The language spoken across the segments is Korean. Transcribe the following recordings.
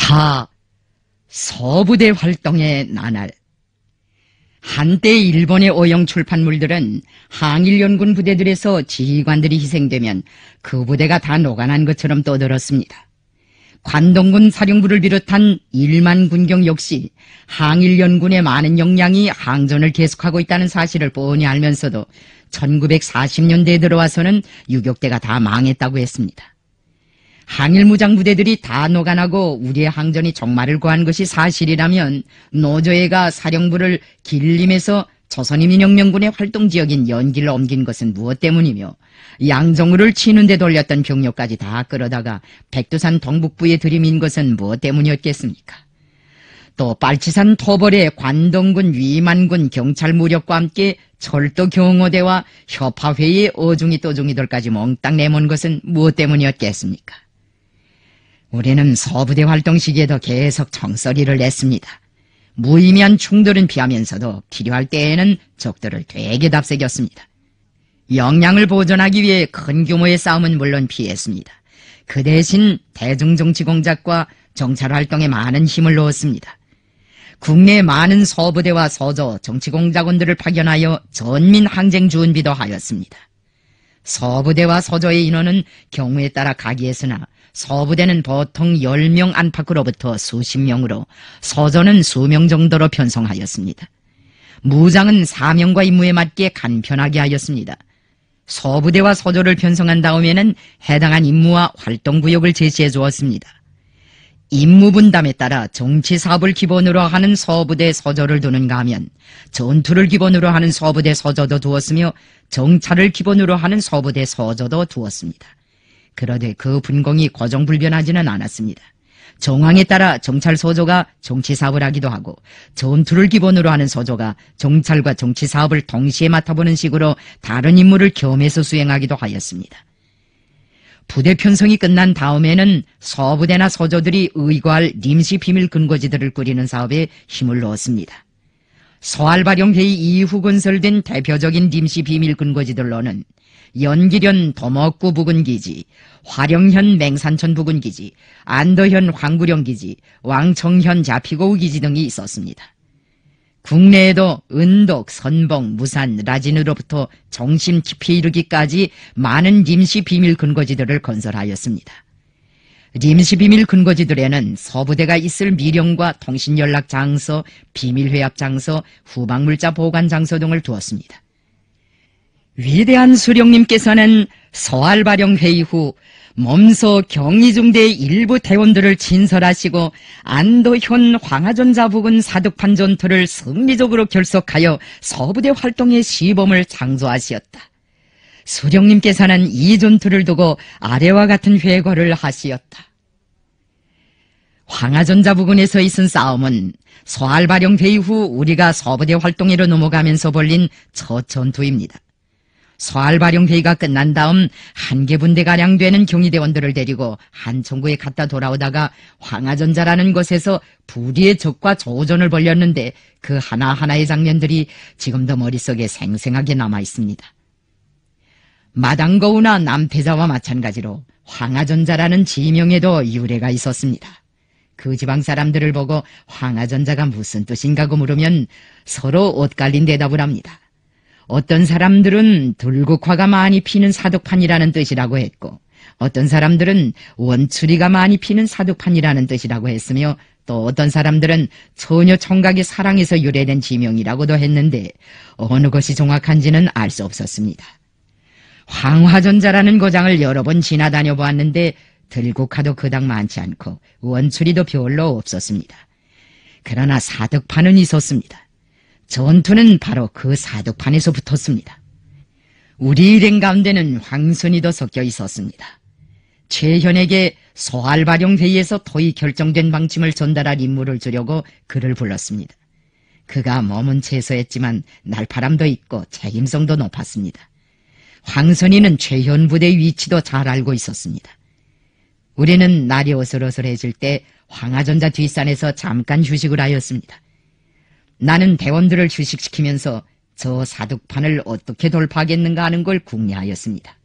사. 서부대 활동의 나날. 한때 일본의 어용 출판물들은 항일연군 부대들에서 지휘관들이 희생되면 그 부대가 다 녹아난 것처럼 떠들었습니다. 관동군 사령부를 비롯한 1만 군경 역시 항일연군의 많은 역량이 항전을 계속하고 있다는 사실을 뻔히 알면서도 1940년대에 들어와서는 유격대가 다 망했다고 했습니다. 항일무장 부대들이 다 녹아나고 우리의 항전이 종말을 구한 것이 사실이라면 노조회가 사령부를 길림에서 조선인민혁명군의 활동지역인 연길로 옮긴 것은 무엇 때문이며 양정우를 치는 데 돌렸던 병력까지 다 끌어다가 백두산 동북부에 들이민 것은 무엇 때문이었겠습니까? 또 빨치산 토벌에 관동군, 위만군, 경찰 무력과 함께 철도 경호대와 협화회의 어중이 떠중이들까지 몽땅 내몬 것은 무엇 때문이었겠습니까? 우리는 서부대 활동 시기에도 계속 총소리를 냈습니다. 무의미한 충돌은 피하면서도 필요할 때에는 적들을 되게 답색였습니다. 역량을 보존하기 위해 큰 규모의 싸움은 물론 피했습니다. 그 대신 대중정치 공작과 정찰활동에 많은 힘을 넣었습니다. 국내 많은 서부대와 서조, 정치공작원들을 파견하여 전민 항쟁 준비도 하였습니다. 서부대와 서조의 인원은 경우에 따라 가기했으나 서부대는 보통 10명 안팎으로부터 수십 명으로 서조는 수명 정도로 편성하였습니다. 무장은 사명과 임무에 맞게 간편하게 하였습니다. 서부대와 서조를 편성한 다음에는 해당한 임무와 활동구역을 제시해 주었습니다. 임무 분담에 따라 정치사업을 기본으로 하는 서부대 서조를 두는가 하면 전투를 기본으로 하는 서부대 서조도 두었으며 정찰을 기본으로 하는 서부대 서조도 두었습니다. 그러되 그 분공이 고정불변하지는 않았습니다. 정황에 따라 정찰 서조가 정치사업을 하기도 하고 전투를 기본으로 하는 서조가 정찰과 정치사업을 동시에 맡아보는 식으로 다른 임무를 겸해서 수행하기도 하였습니다. 부대 편성이 끝난 다음에는 서부대나 서조들이 의거할 임시 비밀 근거지들을 꾸리는 사업에 힘을 넣었습니다. 서알발용회의 이후 건설된 대표적인 임시 비밀 근거지들로는 연기련 도목구 부근기지, 화령현 맹산천 부근기지, 안더현 황구령기지, 왕청현 자피고우기지 등이 있었습니다. 국내에도 은독, 선봉, 무산, 라진으로부터 정심 깊이 이르기까지 많은 임시 비밀 근거지들을 건설하였습니다. 임시 비밀 근거지들에는 서부대가 있을 미령과 통신연락 장소, 비밀회합 장소, 후방물자 보관 장소 등을 두었습니다. 위대한 수령님께서는 서알발용 회의 후 몸소 경의중대 일부 대원들을 진설하시고 안도현 황하전자 부근 사득판 전투를 승리적으로 결속하여 서부대 활동의 시범을 창조하시었다. 수령님께서는 이 전투를 두고 아래와 같은 회고를 하시었다. 황하전자 부근에서 있은 싸움은 서알발용 회의 후 우리가 서부대 활동으로 넘어가면서 벌린 첫 전투입니다. 서알발용회의가 끝난 다음 한 개 분대가량 되는 경위대원들을 데리고 한천구에 갔다 돌아오다가 황하전자라는 곳에서 부리의 적과 조전을 벌였는데 그 하나하나의 장면들이 지금도 머릿속에 생생하게 남아있습니다. 마당거우나 남태자와 마찬가지로 황하전자라는 지명에도 유래가 있었습니다. 그 지방 사람들을 보고 황하전자가 무슨 뜻인가고 물으면 서로 엇갈린 대답을 합니다. 어떤 사람들은 들국화가 많이 피는 사독판이라는 뜻이라고 했고 어떤 사람들은 원추리가 많이 피는 사독판이라는 뜻이라고 했으며 또 어떤 사람들은 처녀 총각의 사랑에서 유래된 지명이라고도 했는데 어느 것이 정확한지는 알 수 없었습니다. 황화전자라는 고장을 여러 번 지나다녀 보았는데 들국화도 그닥 많지 않고 원추리도 별로 없었습니다. 그러나 사독판은 있었습니다. 전투는 바로 그 사독판에서 붙었습니다. 우리 일행 가운데는 황선이도 섞여 있었습니다. 최현에게 서알발용회의에서 토의 결정된 방침을 전달할 임무를 주려고 그를 불렀습니다. 그가 몸은 채소했지만 날파람도 있고 책임성도 높았습니다. 황선이는 최현 부대의 위치도 잘 알고 있었습니다. 우리는 날이 어슬어슬해질 때 황하전자 뒷산에서 잠깐 휴식을 하였습니다. 나는 대원들을 휴식시키면서 저 사독판을 어떻게 돌파하겠는가 하는 걸 궁리하였습니다.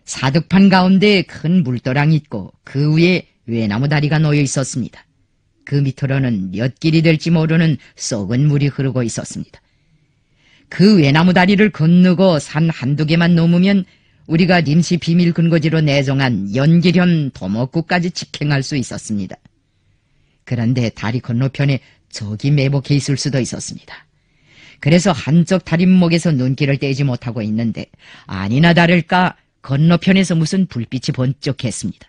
사독판 가운데 큰 물도랑이 있고 그 위에 외나무 다리가 놓여 있었습니다. 그 밑으로는 몇 길이 될지 모르는 썩은 물이 흐르고 있었습니다. 그 외나무 다리를 건너고 산 한두 개만 넘으면 우리가 nim시 비밀 근거지로 내정한 연길현 도목구까지 직행할 수 있었습니다. 그런데 다리 건너편에 적이 매복해 있을 수도 있었습니다. 그래서 한쪽 다림목에서 눈길을 떼지 못하고 있는데 아니나 다를까 건너편에서 무슨 불빛이 번쩍했습니다.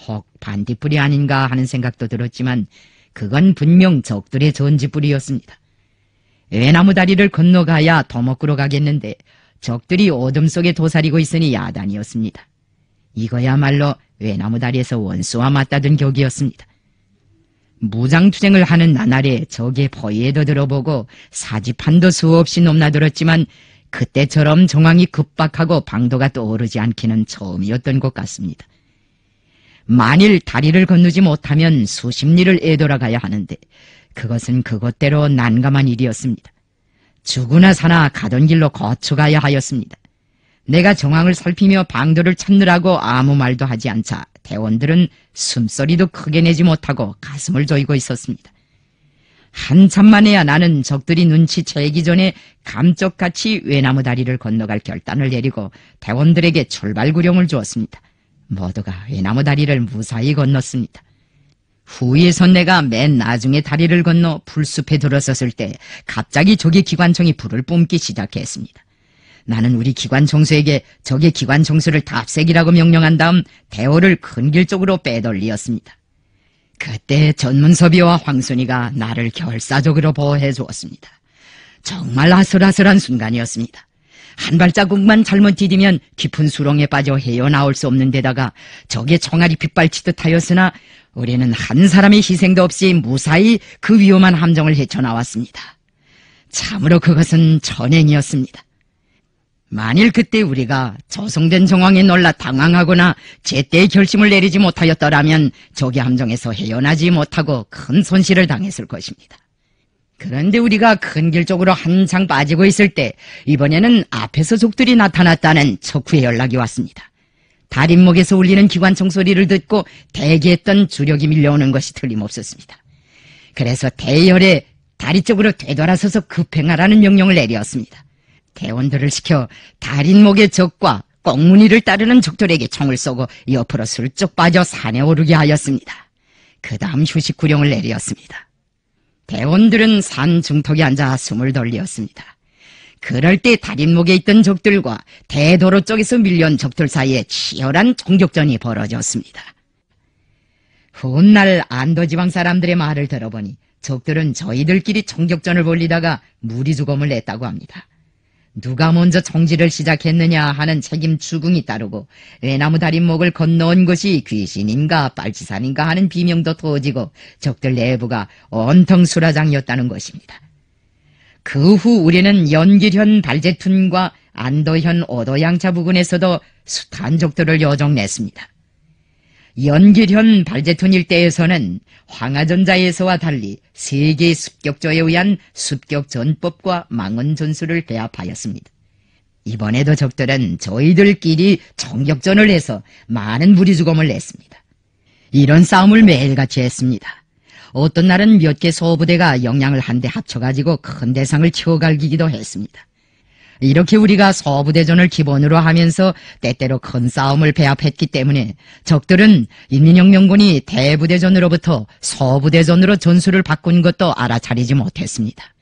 혹 반딧불이 아닌가 하는 생각도 들었지만 그건 분명 적들의 전지불이었습니다. 외나무 다리를 건너가야 도목구로 가겠는데 적들이 어둠 속에 도사리고 있으니 야단이었습니다. 이거야말로 외나무 다리에서 원수와 맞다든 격이었습니다. 무장투쟁을 하는 나날에 적의 포위에도 들어보고 사지판도 수없이 넘나들었지만 그때처럼 정황이 급박하고 방도가 떠오르지 않기는 처음이었던 것 같습니다. 만일 다리를 건너지 못하면 수십 리를 애돌아가야 하는데 그것은 그것대로 난감한 일이었습니다. 죽으나 사나 가던 길로 거쳐가야 하였습니다. 내가 정황을 살피며 방도를 찾느라고 아무 말도 하지 않자 대원들은 숨소리도 크게 내지 못하고 가슴을 조이고 있었습니다. 한참 만에야 나는 적들이 눈치채기 전에 감쪽같이 외나무 다리를 건너갈 결단을 내리고 대원들에게 출발 구령을 주었습니다. 모두가 외나무 다리를 무사히 건넜습니다. 후에선 내가 맨 나중에 다리를 건너 풀숲에 들어섰을 때 갑자기 적의 기관총이 불을 뿜기 시작했습니다. 나는 우리 기관총수에게 적의 기관총수를 답색이라고 명령한 다음 대호를 큰 길 쪽으로 빼돌리었습니다. 그때 전문섭이와 황순이가 나를 결사적으로 보호해 주었습니다. 정말 아슬아슬한 순간이었습니다. 한 발자국만 잘못 디디면 깊은 수렁에 빠져 헤어나올 수 없는 데다가 적의 총알이 빗발치듯 하였으나 우리는 한 사람의 희생도 없이 무사히 그 위험한 함정을 헤쳐나왔습니다. 참으로 그것은 천행이었습니다. 만일 그때 우리가 조성된 정황에 놀라 당황하거나 제때의 결심을 내리지 못하였더라면 적의 함정에서 헤어나지 못하고 큰 손실을 당했을 것입니다. 그런데 우리가 큰 길 쪽으로 한창 빠지고 있을 때 이번에는 앞에서 적들이 나타났다는 척후의 연락이 왔습니다. 다림목에서 울리는 기관총 소리를 듣고 대기했던 주력이 밀려오는 것이 틀림없었습니다. 그래서 대열에 다리 쪽으로 되돌아서서 급행하라는 명령을 내렸습니다. 대원들을 시켜 다림목의 적과 꽁무니를 따르는 적들에게 총을 쏘고 옆으로 슬쩍 빠져 산에 오르게 하였습니다. 그 다음 휴식 구령을 내렸습니다. 대원들은 산 중턱에 앉아 숨을 돌리었습니다. 그럴 때 다림목에 있던 적들과 대도로 쪽에서 밀려온 적들 사이에 치열한 총격전이 벌어졌습니다. 훗날 안도지방 사람들의 말을 들어보니 적들은 저희들끼리 총격전을 벌리다가 무리주검을 냈다고 합니다. 누가 먼저 총질을 시작했느냐 하는 책임 추궁이 따르고 외나무 다림목을 건너온 것이 귀신인가 빨치산인가 하는 비명도 터지고 적들 내부가 온통 수라장이었다는 것입니다. 그 후 우리는 연길현 발제툰과 안도현 오도양차 부근에서도 숱한 적들을 여정냈습니다. 연길현 발제툰 일대에서는 황하전자에서와 달리 세계의 습격조에 의한 습격전법과 망언전술을 배합하였습니다. 이번에도 적들은 저희들끼리 총격전을 해서 많은 무리주검을 냈습니다. 이런 싸움을 매일같이 했습니다. 어떤 날은 몇 개 소부대가 역량을 한데 합쳐가지고 큰 대상을 치어갈기기도 했습니다. 이렇게 우리가 소부대전을 기본으로 하면서 때때로 큰 싸움을 배합했기 때문에 적들은 인민혁명군이 대부대전으로부터 소부대전으로 전술을 바꾼 것도 알아차리지 못했습니다.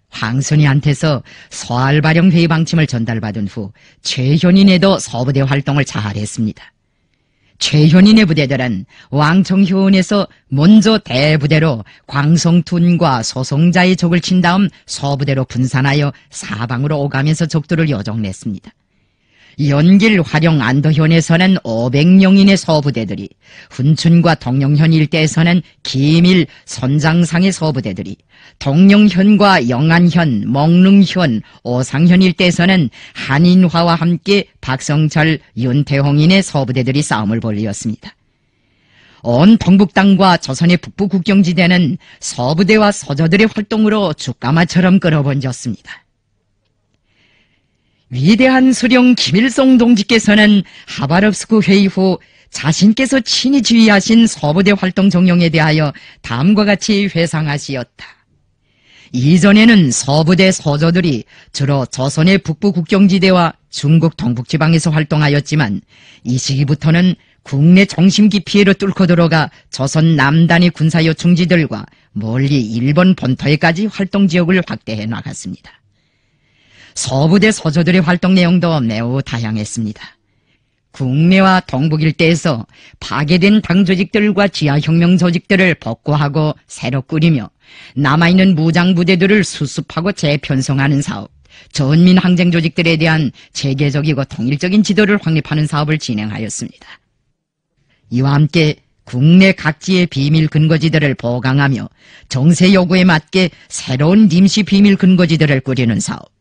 황순이한테서 소알발령 회의 방침을 전달받은 후 최현인에도 소부대 활동을 잘했습니다. 최현인의 부대들은 왕청효원에서 먼저 대부대로 광성툰과 소송자의 적을 친 다음 소부대로 분산하여 사방으로 오가면서 적들을 여정냈습니다. 연길, 화령, 안도현에서는 500명인의 소부대들이, 훈춘과 동령현 일대에서는 기밀, 선장상의 소부대들이, 동령현과 영안현, 몽릉현, 오상현 일대에서는 한인화와 함께 박성철, 윤태홍인의 소부대들이 싸움을 벌이었습니다. 온 동북당과 조선의 북부 국경지대는 소부대와 소저들의 활동으로 죽가마처럼 끌어번졌습니다. 위대한 수령 김일성 동지께서는 하바롭스크 회의 후 자신께서 친히 지휘하신 서부대 활동 정령에 대하여 다음과 같이 회상하시었다. 이전에는 서부대 서조들이 주로 조선의 북부 국경지대와 중국 동북지방에서 활동하였지만 이 시기부터는 국내 정심 깊이로 뚫고 들어가 조선 남단의 군사요충지들과 멀리 일본 본토에까지 활동지역을 확대해 나갔습니다. 서부대 서조들의 활동 내용도 매우 다양했습니다. 국내와 동북 일대에서 파괴된 당조직들과 지하혁명 조직들을 복구하고 새로 꾸리며 남아있는 무장부대들을 수습하고 재편성하는 사업, 전민항쟁 조직들에 대한 체계적이고 통일적인 지도를 확립하는 사업을 진행하였습니다. 이와 함께 국내 각지의 비밀 근거지들을 보강하며 정세 요구에 맞게 새로운 임시 비밀 근거지들을 꾸리는 사업,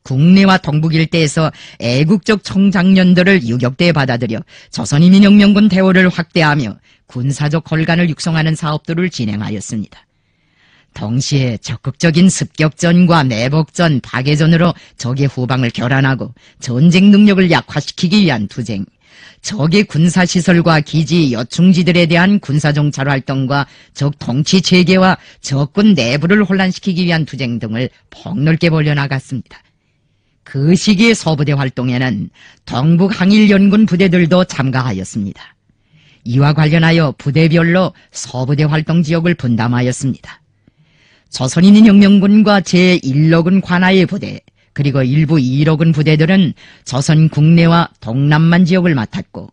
국내와 동북 일대에서 애국적 청장년들을 유격대에 받아들여 조선인민혁명군 대우를 확대하며 군사적 홀간을 육성하는 사업들을 진행하였습니다. 동시에 적극적인 습격전과 내복전, 파괴전으로 적의 후방을 교란하고 전쟁 능력을 약화시키기 위한 투쟁, 적의 군사시설과 기지, 요충지들에 대한 군사정찰 활동과 적 통치 체계와 적군 내부를 혼란시키기 위한 투쟁 등을 폭넓게 벌려나갔습니다. 그 시기의 서부대 활동에는 동북 항일연군 부대들도 참가하였습니다. 이와 관련하여 부대별로 서부대 활동 지역을 분담하였습니다. 조선인민혁명군과 제1호군 관하의 부대, 그리고 일부 1호군 부대들은 조선 국내와 동남만 지역을 맡았고,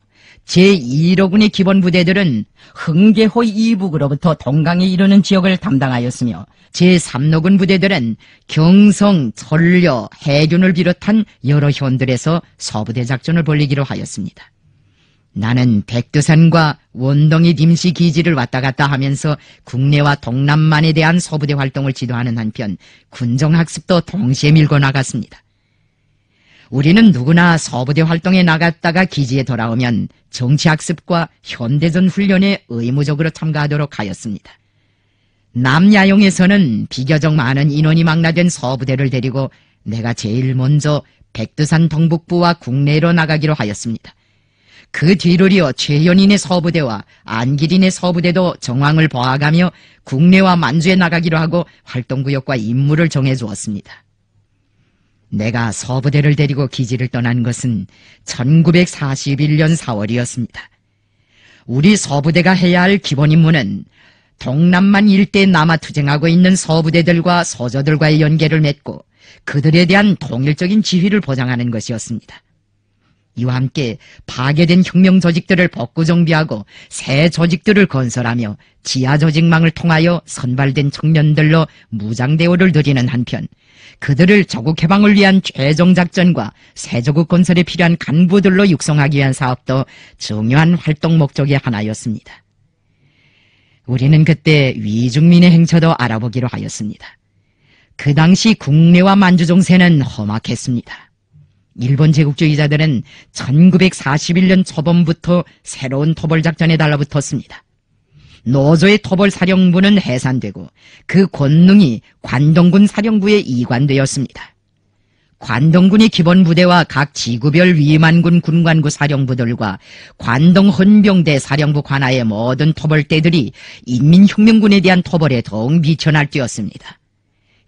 제2호군의 기본 부대들은 흥계호 이북으로부터 동강에 이르는 지역을 담당하였으며, 제3호군 부대들은 경성, 천려, 해균을 비롯한 여러 현들에서 서부대 작전을 벌이기로 하였습니다. 나는 백두산과 원동이 임시 기지를 왔다 갔다 하면서 국내와 동남만에 대한 서부대 활동을 지도하는 한편 군정학습도 동시에 밀고 나갔습니다. 우리는 누구나 서부대 활동에 나갔다가 기지에 돌아오면 정치학습과 현대전 훈련에 의무적으로 참가하도록 하였습니다. 남야용에서는 비교적 많은 인원이 망라된 서부대를 데리고 내가 제일 먼저 백두산 동북부와 국내로 나가기로 하였습니다. 그 뒤를 이어 최현인의 서부대와 안기린의 서부대도 정황을 보아가며 국내와 만주에 나가기로 하고 활동구역과 임무를 정해주었습니다. 내가 서부대를 데리고 기지를 떠난 것은 1941년 4월이었습니다. 우리 서부대가 해야 할 기본 임무는 동남만 일대에 남아 투쟁하고 있는 서부대들과 서조들과의 연계를 맺고 그들에 대한 통일적인 지휘를 보장하는 것이었습니다. 이와 함께 파괴된 혁명 조직들을 복구 정비하고 새 조직들을 건설하며 지하 조직망을 통하여 선발된 청년들로 무장 대우를 드리는 한편 그들을 조국 해방을 위한 최종 작전과 새 조국 건설에 필요한 간부들로 육성하기 위한 사업도 중요한 활동 목적의 하나였습니다. 우리는 그때 위중민의 행처도 알아보기로 하였습니다. 그 당시 국내와 만주 정세는 험악했습니다. 일본 제국주의자들은 1941년 초반부터 새로운 토벌작전에 달라붙었습니다. 노조의 토벌사령부는 해산되고 그 권능이 관동군 사령부에 이관되었습니다. 관동군의 기본부대와 각 지구별 위만군 군관구 사령부들과 관동헌병대 사령부 관하의 모든 토벌대들이 인민혁명군에 대한 토벌에 더욱 미쳐날뛰었습니다.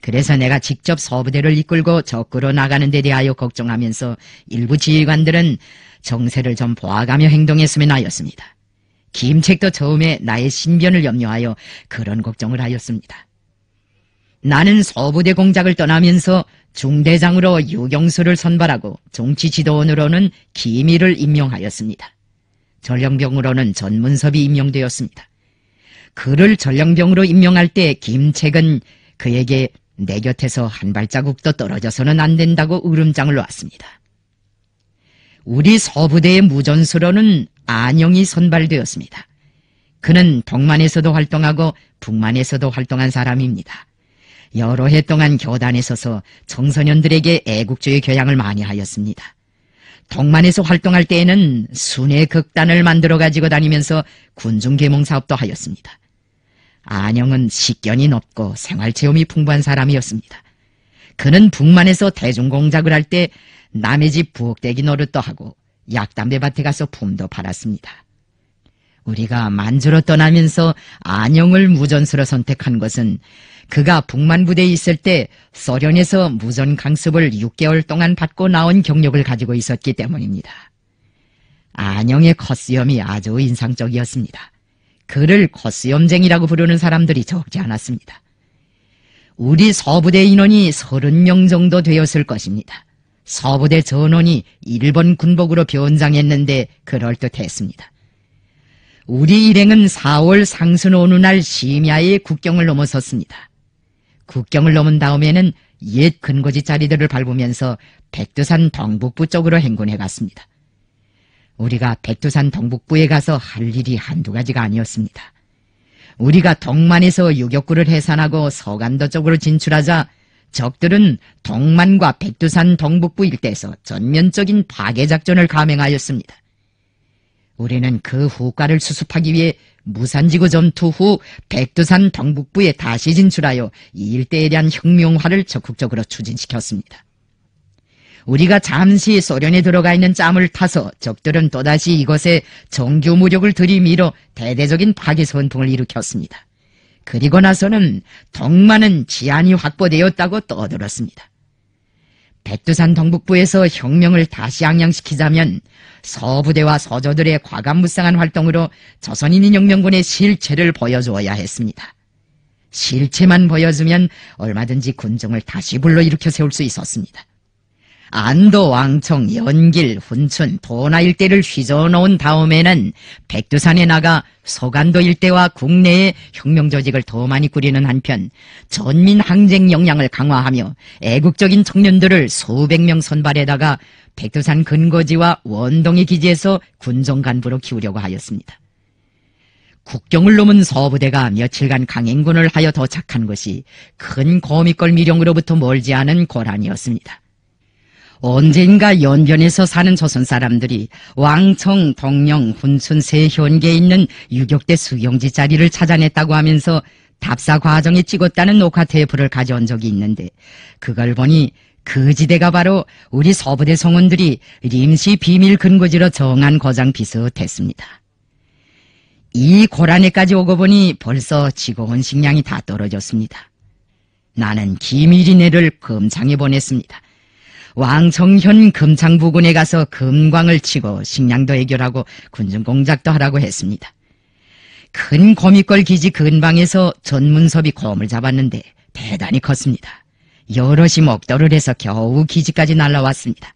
그래서 내가 직접 서부대를 이끌고 적으로 나가는 데 대하여 걱정하면서 일부 지휘관들은 정세를 좀 보아가며 행동했으면 하였습니다. 김책도 처음에 나의 신변을 염려하여 그런 걱정을 하였습니다. 나는 서부대 공작을 떠나면서 중대장으로 유경수를 선발하고 정치지도원으로는 기미를 임명하였습니다. 전령병으로는 전문섭이 임명되었습니다. 그를 전령병으로 임명할 때 김책은 그에게 내 곁에서 한 발자국도 떨어져서는 안 된다고 으름장을 놨습니다. 우리 서부대의 무전수로는 안영이 선발되었습니다. 그는 동만에서도 활동하고 북만에서도 활동한 사람입니다. 여러 해 동안 교단에 서서 청소년들에게 애국주의 교양을 많이 하였습니다. 동만에서 활동할 때에는 순회 극단을 만들어 가지고 다니면서 군중계몽 사업도 하였습니다. 안영은 식견이 높고 생활체험이 풍부한 사람이었습니다. 그는 북만에서 대중공작을 할 때 남의 집 부엌대기 노릇도 하고 약담배밭에 가서 품도 팔았습니다. 우리가 만주로 떠나면서 안영을 무전수로 선택한 것은 그가 북만부대에 있을 때 소련에서 무전 강습을 6개월 동안 받고 나온 경력을 가지고 있었기 때문입니다. 안영의 컷수염이 아주 인상적이었습니다. 그를 컷수염쟁이라고 부르는 사람들이 적지 않았습니다. 우리 서부대 인원이 30명 정도 되었을 것입니다. 서부대 전원이 일본 군복으로 변장했는데 그럴듯했습니다. 우리 일행은 4월 상순 어느 날 심야에 국경을 넘어섰습니다. 국경을 넘은 다음에는 옛 근거지 자리들을 밟으면서 백두산 동북부 쪽으로 행군해 갔습니다. 우리가 백두산 동북부에 가서 할 일이 한두 가지가 아니었습니다. 우리가 동만에서 유격구를 해산하고 서간도 쪽으로 진출하자 적들은 동만과 백두산 동북부 일대에서 전면적인 파괴작전을 감행하였습니다. 우리는 그 후과를 수습하기 위해 무산지구 전투 후 백두산 동북부에 다시 진출하여 이 일대에 대한 혁명화를 적극적으로 추진시켰습니다. 우리가 잠시 소련에 들어가 있는 짬을 타서 적들은 또다시 이것에 정규 무력을 들이밀어 대대적인 파괴 선풍을 일으켰습니다. 그리고 나서는 동만은 지안이 확보되었다고 떠들었습니다. 백두산 동북부에서 혁명을 다시 항양시키자면 서부대와 서조들의 과감무쌍한 활동으로 조선인민혁명군의 실체를 보여주어야 했습니다. 실체만 보여주면 얼마든지 군정을 다시 불러일으켜 세울 수 있었습니다. 안도, 왕청, 연길, 훈춘, 도나 일대를 휘저어놓은 다음에는 백두산에 나가 소간도 일대와 국내의 혁명 조직을 더 많이 꾸리는 한편 전민 항쟁 역량을 강화하며 애국적인 청년들을 수백 명 선발에다가 백두산 근거지와 원동의 기지에서 군정 간부로 키우려고 하였습니다. 국경을 넘은 서부대가 며칠간 강행군을 하여 도착한 것이 큰 거미골 미령으로부터 멀지 않은 고란이었습니다. 언젠가 연변에서 사는 조선 사람들이 왕청, 동령, 훈춘 세 현계에 있는 유격대 수용지 자리를 찾아냈다고 하면서 답사 과정에 찍었다는 녹화 테이프를 가져온 적이 있는데 그걸 보니 그 지대가 바로 우리 서부대 성원들이 임시 비밀 근거지로 정한 고장 비슷했습니다. 이 고란에까지 오고 보니 벌써 지고온 식량이 다 떨어졌습니다. 나는 김일이네를 금창에 보냈습니다. 왕청현 금창부군에 가서 금광을 치고 식량도 해결하고 군중 공작도 하라고 했습니다. 큰 거미골 기지 근방에서 전문섭이 곰을 잡았는데 대단히 컸습니다. 여럿이 먹도를 해서 겨우 기지까지 날라왔습니다.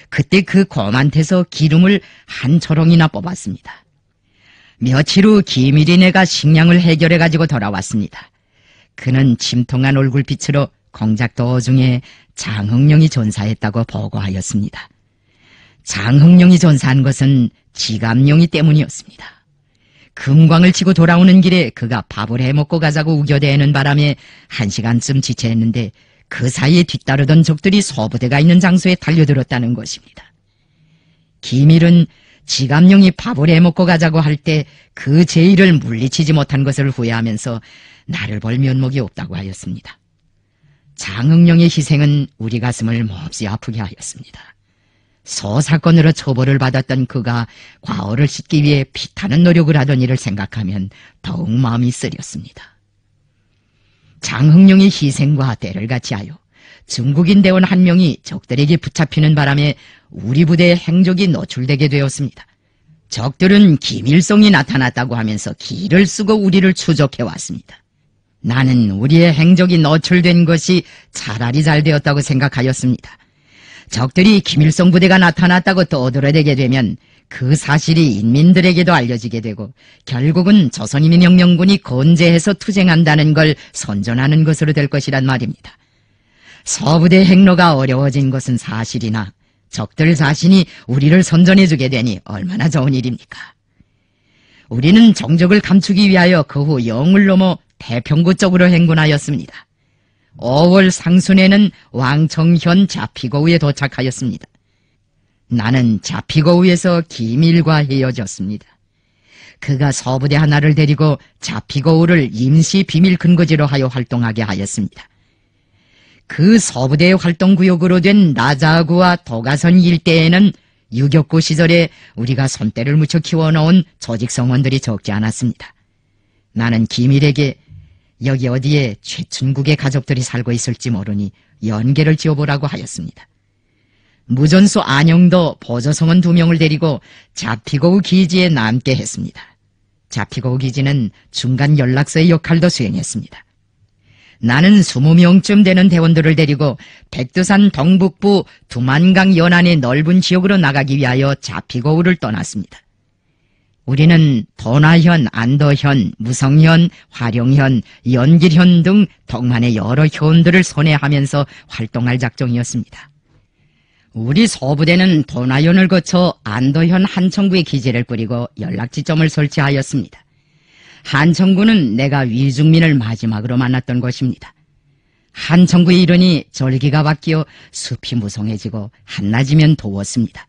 그때 그 곰한테서 기름을 한 초롱이나 뽑았습니다. 며칠 후 김일이네가 식량을 해결해가지고 돌아왔습니다. 그는 침통한 얼굴빛으로 공작 도중에 장흥룡이 전사했다고 보고하였습니다. 장흥룡이 전사한 것은 지감룡이 때문이었습니다. 금광을 치고 돌아오는 길에 그가 밥을 해먹고 가자고 우겨대는 바람에 1시간쯤 지체했는데 그 사이에 뒤따르던 적들이 서부대가 있는 장소에 달려들었다는 것입니다. 김일은 지감룡이 밥을 해먹고 가자고 할 때 그 제의를 물리치지 못한 것을 후회하면서 나를 볼 면목이 없다고 하였습니다. 장흥룡의 희생은 우리 가슴을 몹시 아프게 하였습니다. 소사건으로 처벌을 받았던 그가 과오를 씻기 위해 피타는 노력을 하던 일을 생각하면 더욱 마음이 쓰렸습니다. 장흥룡의 희생과 때를 같이하여 중국인 대원 한 명이 적들에게 붙잡히는 바람에 우리 부대의 행적이 노출되게 되었습니다. 적들은 김일성이 나타났다고 하면서 기를 쓰고 우리를 추적해왔습니다. 나는 우리의 행적이 노출된 것이 차라리 잘 되었다고 생각하였습니다. 적들이 김일성 부대가 나타났다고 떠들어대게 되면 그 사실이 인민들에게도 알려지게 되고 결국은 조선인민혁명군이 건재해서 투쟁한다는 걸 선전하는 것으로 될 것이란 말입니다. 서부대 행로가 어려워진 것은 사실이나 적들 자신이 우리를 선전해주게 되니 얼마나 좋은 일입니까? 우리는 정적을 감추기 위하여 그 후 영을 넘어 태평구 쪽으로 행군하였습니다. 5월 상순에는 왕청현 자피고우에 도착하였습니다. 나는 자피고우에서 기밀과 헤어졌습니다. 그가 서부대 하나를 데리고 자피고우를 임시 비밀 근거지로 하여 활동하게 하였습니다. 그 서부대의 활동구역으로 된 나자구와 도가선 일대에는 유격고 시절에 우리가 손때를 묻혀 키워놓은 조직 성원들이 적지 않았습니다. 나는 기밀에게 여기 어디에 최춘국의 가족들이 살고 있을지 모르니 연계를 지어보라고 하였습니다. 무전수 안영도 보조성원 2명을 데리고 자피고우 기지에 남게 했습니다. 자피고우 기지는 중간 연락소의 역할도 수행했습니다. 나는 20명쯤 되는 대원들을 데리고 백두산 동북부 두만강 연안의 넓은 지역으로 나가기 위하여 자피고우를 떠났습니다. 우리는 도나현, 안도현, 무성현, 화룡현, 연길현 등 동만의 여러 현들을 손해하면서 활동할 작정이었습니다. 우리 소부대는 도나현을 거쳐 안도현 한청구에 기지를 꾸리고 연락지점을 설치하였습니다. 한청구는 내가 위중민을 마지막으로 만났던 곳입니다. 한청구에 이르니 절기가 바뀌어 숲이 무성해지고 한낮이면 더웠습니다.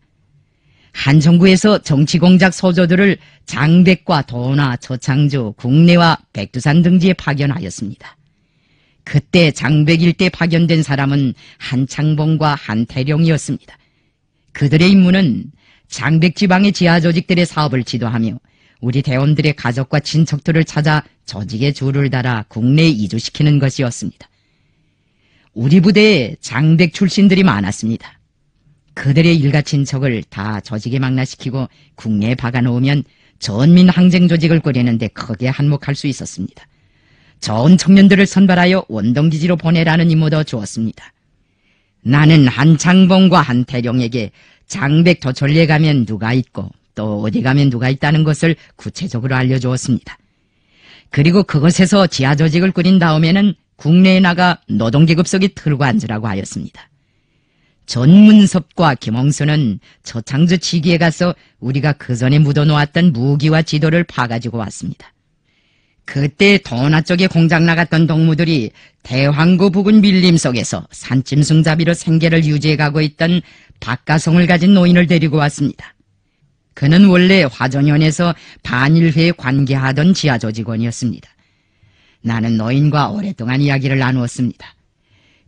한청구에서 정치공작 소조들을 장백과 도나, 저창주, 국내와 백두산 등지에 파견하였습니다. 그때 장백 일대 파견된 사람은 한창봉과 한태룡이었습니다. 그들의 임무는 장백 지방의 지하 조직들의 사업을 지도하며 우리 대원들의 가족과 친척들을 찾아 조직에 줄을 달아 국내에 이주시키는 것이었습니다. 우리 부대에 장백 출신들이 많았습니다. 그들의 일가 친척을 다 조직에 망라시키고 국내에 박아놓으면 전민 항쟁 조직을 꾸리는데 크게 한몫할 수 있었습니다. 좋은 청년들을 선발하여 원동기지로 보내라는 임무도 주었습니다. 나는 한창봉과 한태룡에게 장백 도철리에 가면 누가 있고 또 어디 가면 누가 있다는 것을 구체적으로 알려주었습니다. 그리고 그것에서 지하 조직을 꾸린 다음에는 국내에 나가 노동계급석에 틀고 앉으라고 하였습니다. 전문섭과 김홍수는 저창주 지기에 가서 우리가 그전에 묻어놓았던 무기와 지도를 파가지고 왔습니다. 그때 도나 쪽에 공장 나갔던 동무들이 대황구 부근 밀림 속에서 산짐승잡이로 생계를 유지해가고 있던 박가성을 가진 노인을 데리고 왔습니다. 그는 원래 화전현에서 반일회에 관계하던 지하조 직원이었습니다. 나는 노인과 오랫동안 이야기를 나누었습니다.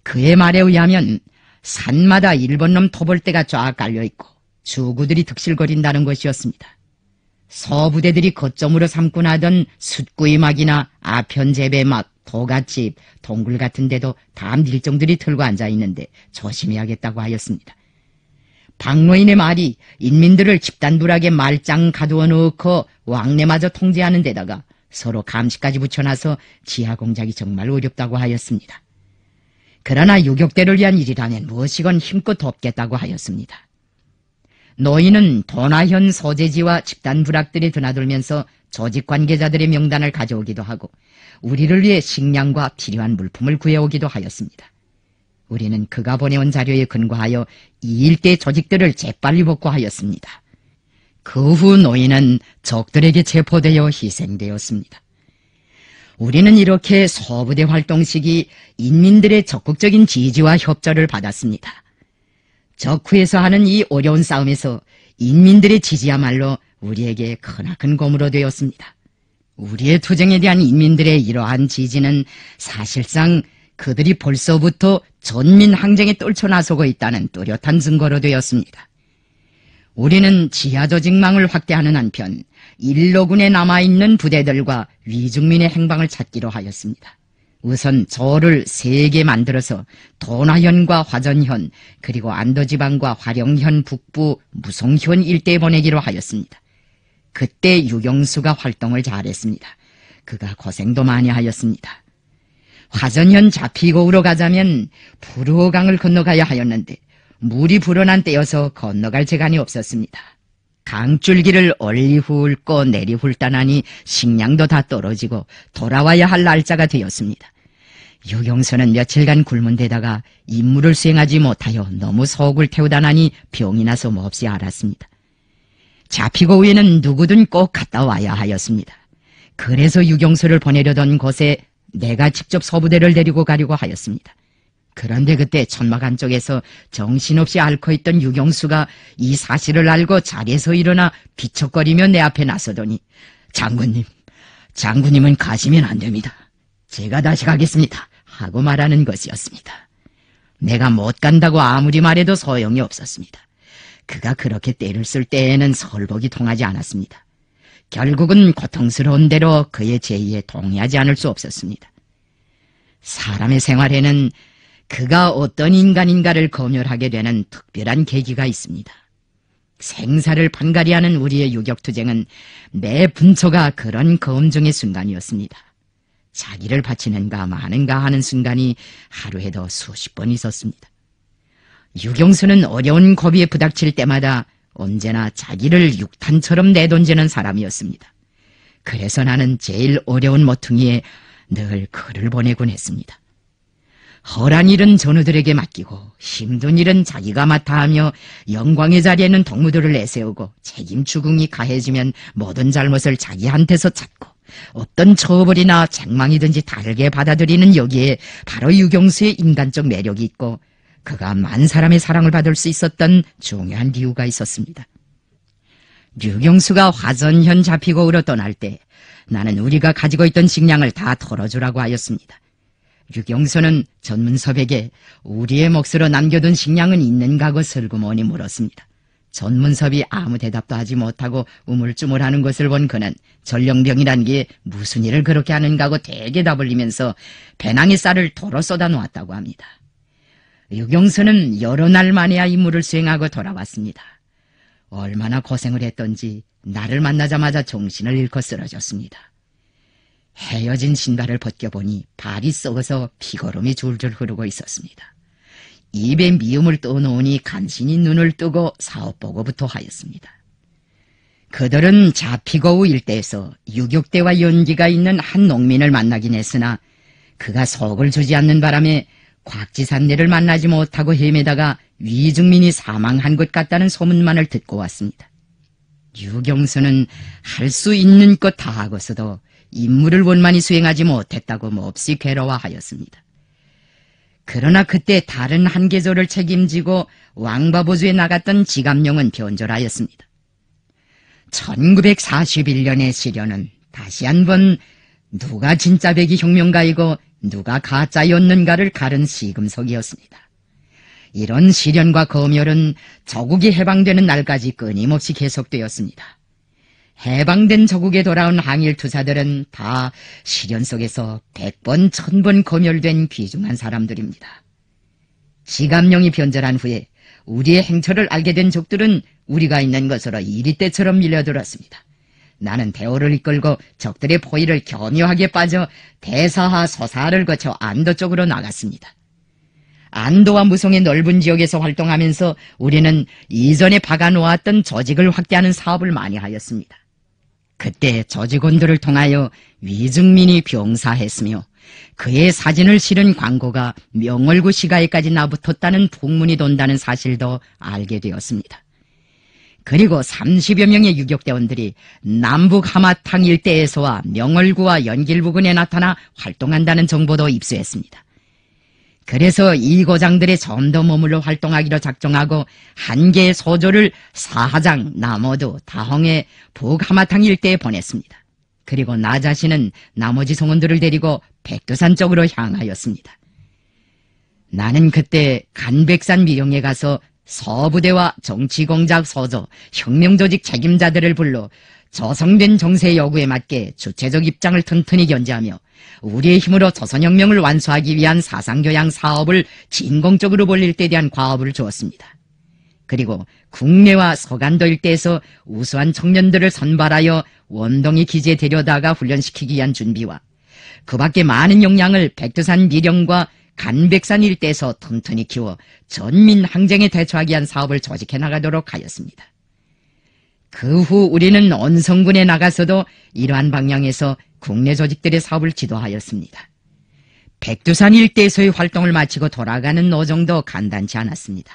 그의 말에 의하면 산마다 일본놈 토벌대가 쫙 깔려있고 주구들이 득실거린다는 것이었습니다. 서부대들이 거점으로 삼고 나던 숫구이막이나 아편재배막, 도갓집, 동굴 같은 데도 다 밀정들이 틀고 앉아있는데 조심해야겠다고 하였습니다. 박노인의 말이 인민들을 집단불악에 말짱 가두어 넣고 왕래마저 통제하는 데다가 서로 감시까지 붙여놔서 지하공작이 정말 어렵다고 하였습니다. 그러나 유격대를 위한 일이라면 무엇이건 힘껏 돕겠다고 하였습니다. 노인은 도나현 소재지와 집단불악들이 드나들면서 조직 관계자들의 명단을 가져오기도 하고 우리를 위해 식량과 필요한 물품을 구해오기도 하였습니다. 우리는 그가 보내온 자료에 근거하여 이 일대 조직들을 재빨리 복구하였습니다. 그 후 노인은 적들에게 체포되어 희생되었습니다. 우리는 이렇게 소부대 활동 시기 인민들의 적극적인 지지와 협조를 받았습니다. 적후에서 하는 이 어려운 싸움에서 인민들의 지지야말로 우리에게 크나큰 고무로 되었습니다. 우리의 투쟁에 대한 인민들의 이러한 지지는 사실상 그들이 벌써부터 전민 항쟁에 떨쳐나서고 있다는 뚜렷한 증거로 되었습니다. 우리는 지하 조직망을 확대하는 한편 일로군에 남아있는 부대들과 위중민의 행방을 찾기로 하였습니다. 우선 조를 3개 만들어서 도나현과 화전현 그리고 안도지방과 화룡현 북부 무송현 일대에 보내기로 하였습니다. 그때 유경수가 활동을 잘했습니다. 그가 고생도 많이 하였습니다. 화전현 자피고우로 가자면 푸르호강을 건너가야 하였는데 물이 불어난 때여서 건너갈 재간이 없었습니다. 강줄기를 얼리 훑고 내리 훑다나니 식량도 다 떨어지고 돌아와야 할 날짜가 되었습니다. 유경수는 며칠간 굶은 데다가 임무를 수행하지 못하여 너무 속을 태우다나니 병이 나서 몹시 앓았습니다. 자피고우에는 누구든 꼭 갔다 와야 하였습니다. 그래서 유경수를 보내려던 곳에 내가 직접 서부대를 데리고 가려고 하였습니다. 그런데 그때 천막 안쪽에서 정신없이 앓고 있던 유경수가 이 사실을 알고 자리에서 일어나 비척거리며 내 앞에 나서더니 장군님은 가시면 안 됩니다. 제가 다시 가겠습니다. 하고 말하는 것이었습니다. 내가 못 간다고 아무리 말해도 소용이 없었습니다. 그가 그렇게 때를 쓸 때에는 설복이 통하지 않았습니다. 결국은 고통스러운 대로 그의 제의에 동의하지 않을 수 없었습니다. 사람의 생활에는 그가 어떤 인간인가를 검열하게 되는 특별한 계기가 있습니다. 생사를 판가리하는 우리의 유격투쟁은 매 분초가 그런 검증의 순간이었습니다. 자기를 바치는가 마는가 하는 순간이 하루에도 수십 번 있었습니다. 유경수는 어려운 고비에 부닥칠 때마다 언제나 자기를 육탄처럼 내던지는 사람이었습니다. 그래서 나는 제일 어려운 모퉁이에 늘 글을 보내곤 했습니다. 허란 일은 전우들에게 맡기고 힘든 일은 자기가 맡아 하며 영광의 자리에는 동무들을 내세우고 책임 추궁이 가해지면 모든 잘못을 자기한테서 찾고 어떤 처벌이나 책망이든지 다르게 받아들이는 여기에 바로 유경수의 인간적 매력이 있고 그가 만 사람의 사랑을 받을 수 있었던 중요한 이유가 있었습니다. 유경수가 화전현 잡히고으로 떠날 때 나는 우리가 가지고 있던 식량을 다 털어주라고 하였습니다. 유경수는 전문섭에게 우리의 몫으로 남겨둔 식량은 있는가고 슬그머니 물었습니다. 전문섭이 아무 대답도 하지 못하고 우물쭈물하는 것을 본 그는 전령병이란 게 무슨 일을 그렇게 하는가고 대게 답을 흘리면서 배낭에 쌀을 도로 쏟아 놓았다고 합니다. 유경수는 여러 날 만에야 임무를 수행하고 돌아왔습니다. 얼마나 고생을 했던지 나를 만나자마자 정신을 잃고 쓰러졌습니다. 헤어진 신발을 벗겨보니 발이 썩어서 피거름이 줄줄 흐르고 있었습니다. 입에 미음을 떠놓으니 간신히 눈을 뜨고 사업보고부터 하였습니다. 그들은 자피거우 일대에서 유격대와 연기가 있는 한 농민을 만나긴 했으나 그가 속을 주지 않는 바람에 곽지산내를 만나지 못하고 헤매다가 위중민이 사망한 것 같다는 소문만을 듣고 왔습니다. 유경수는 할 수 있는 것 다 하고서도 임무를 원만히 수행하지 못했다고 몹시 괴로워하였습니다. 그러나 그때 다른 한 계조를 책임지고 왕바보주에 나갔던 지감룡은 변절하였습니다. 1941년의 시련은 다시 한번 누가 진짜 백이 혁명가이고 누가 가짜였는가를 가른 시금석이었습니다. 이런 시련과 검열은 조국이 해방되는 날까지 끊임없이 계속되었습니다. 해방된 조국에 돌아온 항일투사들은 다 시련 속에서 100번, 1000번 검열된 귀중한 사람들입니다. 지감룡이 변절한 후에 우리의 행처를 알게 된 적들은 우리가 있는 것으로 이리떼처럼 밀려들었습니다. 나는 대오를 이끌고 적들의 포위를 교묘하게 빠져 대사하 서사를 거쳐 안도 쪽으로 나갔습니다. 안도와 무송의 넓은 지역에서 활동하면서 우리는 이전에 박아놓았던 조직을 확대하는 사업을 많이 하였습니다. 그때 조직원들을 통하여 위중민이 병사했으며 그의 사진을 실은 광고가 명월구 시가에까지 나붙었다는 풍문이 돈다는 사실도 알게 되었습니다. 그리고 30여 명의 유격대원들이 남북 하마탕 일대에서와 명월구와 연길 부근에 나타나 활동한다는 정보도 입수했습니다. 그래서 이 고장들의 좀 더 머물러 활동하기로 작정하고 한 개의 소조를 사하장, 남호두, 다홍의 북하마탕 일대에 보냈습니다. 그리고 나 자신은 나머지 성원들을 데리고 백두산 쪽으로 향하였습니다. 나는 그때 간백산 미령에 가서 서부대와 정치공작 소조, 혁명조직 책임자들을 불러 조성된 정세 요구에 맞게 주체적 입장을 튼튼히 견지하며 우리의 힘으로 조선혁명을 완수하기 위한 사상교양 사업을 진공적으로 벌릴 때 대한 과업을 주었습니다. 그리고 국내와 서간도 일대에서 우수한 청년들을 선발하여 원동이 기지에 데려다가 훈련시키기 위한 준비와 그 밖에 많은 역량을 백두산 미령과 간백산 일대에서 튼튼히 키워 전민 항쟁에 대처하기 위한 사업을 조직해 나가도록 하였습니다. 그 후 우리는 언성군에 나가서도 이러한 방향에서 국내 조직들의 사업을 지도하였습니다. 백두산 일대에서의 활동을 마치고 돌아가는 노정도 간단치 않았습니다.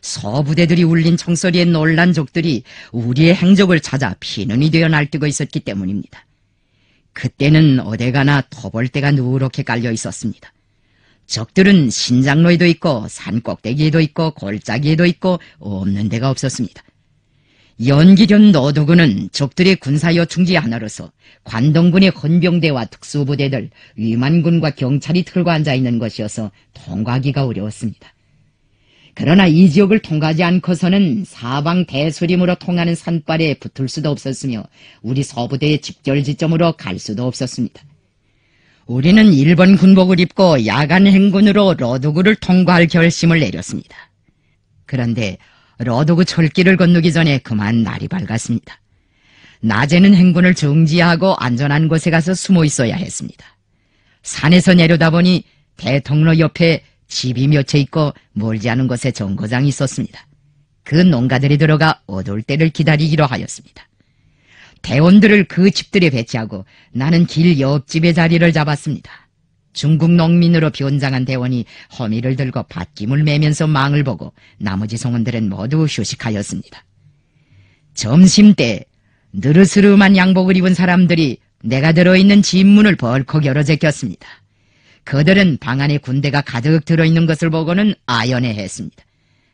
소부대들이 울린 총소리에 놀란 적들이 우리의 행적을 찾아 피눈이 되어 날뛰고 있었기 때문입니다. 그때는 어디가나 토벌대가 누렇게 깔려 있었습니다. 적들은 신장로에도 있고 산 꼭대기에도 있고 골짜기에도 있고 없는 데가 없었습니다. 연기련 노두군은 적들의 군사요충지 하나로서 관동군의 헌병대와 특수부대들, 위만군과 경찰이 틀고 앉아있는 것이어서 통과하기가 어려웠습니다. 그러나 이 지역을 통과하지 않고서는 사방 대수림으로 통하는 산발에 붙을 수도 없었으며 우리 서부대의 집결지점으로 갈 수도 없었습니다. 우리는 일본 군복을 입고 야간 행군으로 러도구를 통과할 결심을 내렸습니다. 그런데 러도구 철길을 건너기 전에 그만 날이 밝았습니다. 낮에는 행군을 정지하고 안전한 곳에 가서 숨어 있어야 했습니다. 산에서 내려다보니 대통로 옆에 집이 몇 채 있고 멀지 않은 곳에 정거장이 있었습니다. 그 농가들이 들어가 어두울 때를 기다리기로 하였습니다. 대원들을 그 집들에 배치하고 나는 길 옆집에 자리를 잡았습니다. 중국 농민으로 변장한 대원이 허미를 들고 밭김을 매면서 망을 보고 나머지 성원들은 모두 휴식하였습니다. 점심때 느르스름한 양복을 입은 사람들이 내가 들어있는 집 문을 벌컥 열어 제꼈습니다. 그들은 방 안에 군대가 가득 들어있는 것을 보고는 아연해했습니다.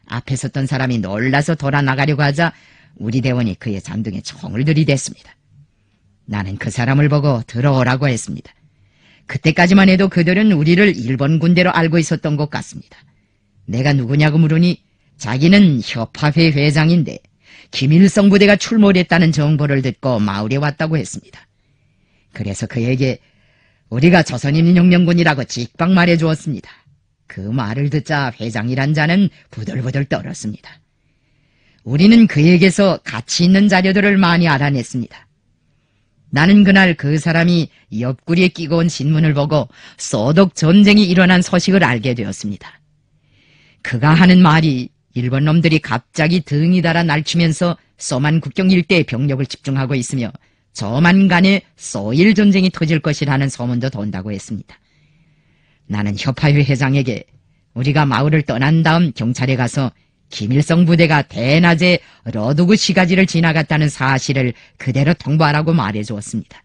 앞에 섰던 사람이 놀라서 돌아 나가려고 하자 우리 대원이 그의 잔등에 총을 들이댔습니다. 나는 그 사람을 보고 들어오라고 했습니다. 그때까지만 해도 그들은 우리를 일본 군대로 알고 있었던 것 같습니다. 내가 누구냐고 물으니 자기는 협화회 회장인데 김일성 부대가 출몰 했다는 정보를 듣고 마을에 왔다고 했습니다. 그래서 그에게 우리가 조선인민혁명군이라고 직박 말해주었습니다. 그 말을 듣자 회장이란 자는 부들부들 떨었습니다. 우리는 그에게서 가치 있는 자료들을 많이 알아냈습니다. 나는 그날 그 사람이 옆구리에 끼고 온 신문을 보고 소독 전쟁이 일어난 소식을 알게 되었습니다. 그가 하는 말이 일본 놈들이 갑자기 등이 달아 날치면서 소만 국경 일대에 병력을 집중하고 있으며 조만간에 소일 전쟁이 터질 것이라는 소문도 돈다고 했습니다. 나는 협화회 회장에게 우리가 마을을 떠난 다음 경찰에 가서 김일성 부대가 대낮에 러도구 시가지를 지나갔다는 사실을 그대로 통보하라고 말해주었습니다.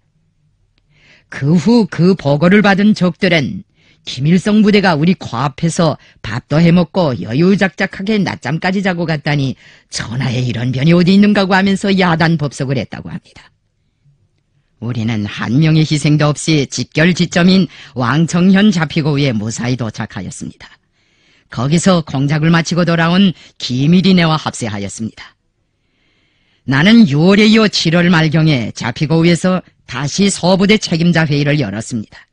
그 후 그 보고를 받은 적들은 김일성 부대가 우리 코앞에서 밥도 해먹고 여유작작하게 낮잠까지 자고 갔다니 천하에 이런 변이 어디 있는가고 하면서 야단법석을 했다고 합니다. 우리는 한 명의 희생도 없이 직결 지점인 왕청현 잡히고위에 무사히 도착하였습니다. 거기서 공작을 마치고 돌아온 기밀이네와 합세하였습니다. 나는 6월에 이어 7월 말경에 잡히고위에서 다시 서부대 책임자 회의를 열었습니다.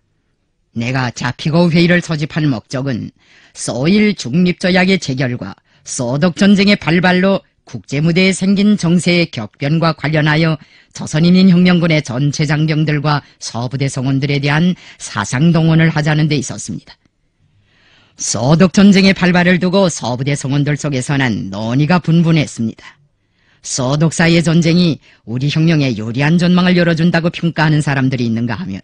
내가 잡히고 회의를 소집할 목적은 소일 중립조약의 체결과 소독전쟁의 발발로 국제무대에 생긴 정세의 격변과 관련하여 조선인민혁명군의 전체 장병들과 서부대 성원들에 대한 사상동원을 하자는 데 있었습니다. 소독전쟁의 발발을 두고 서부대 성원들 속에서는 논의가 분분했습니다. 소독사이의 전쟁이 우리 혁명에 유리한 전망을 열어준다고 평가하는 사람들이 있는가 하면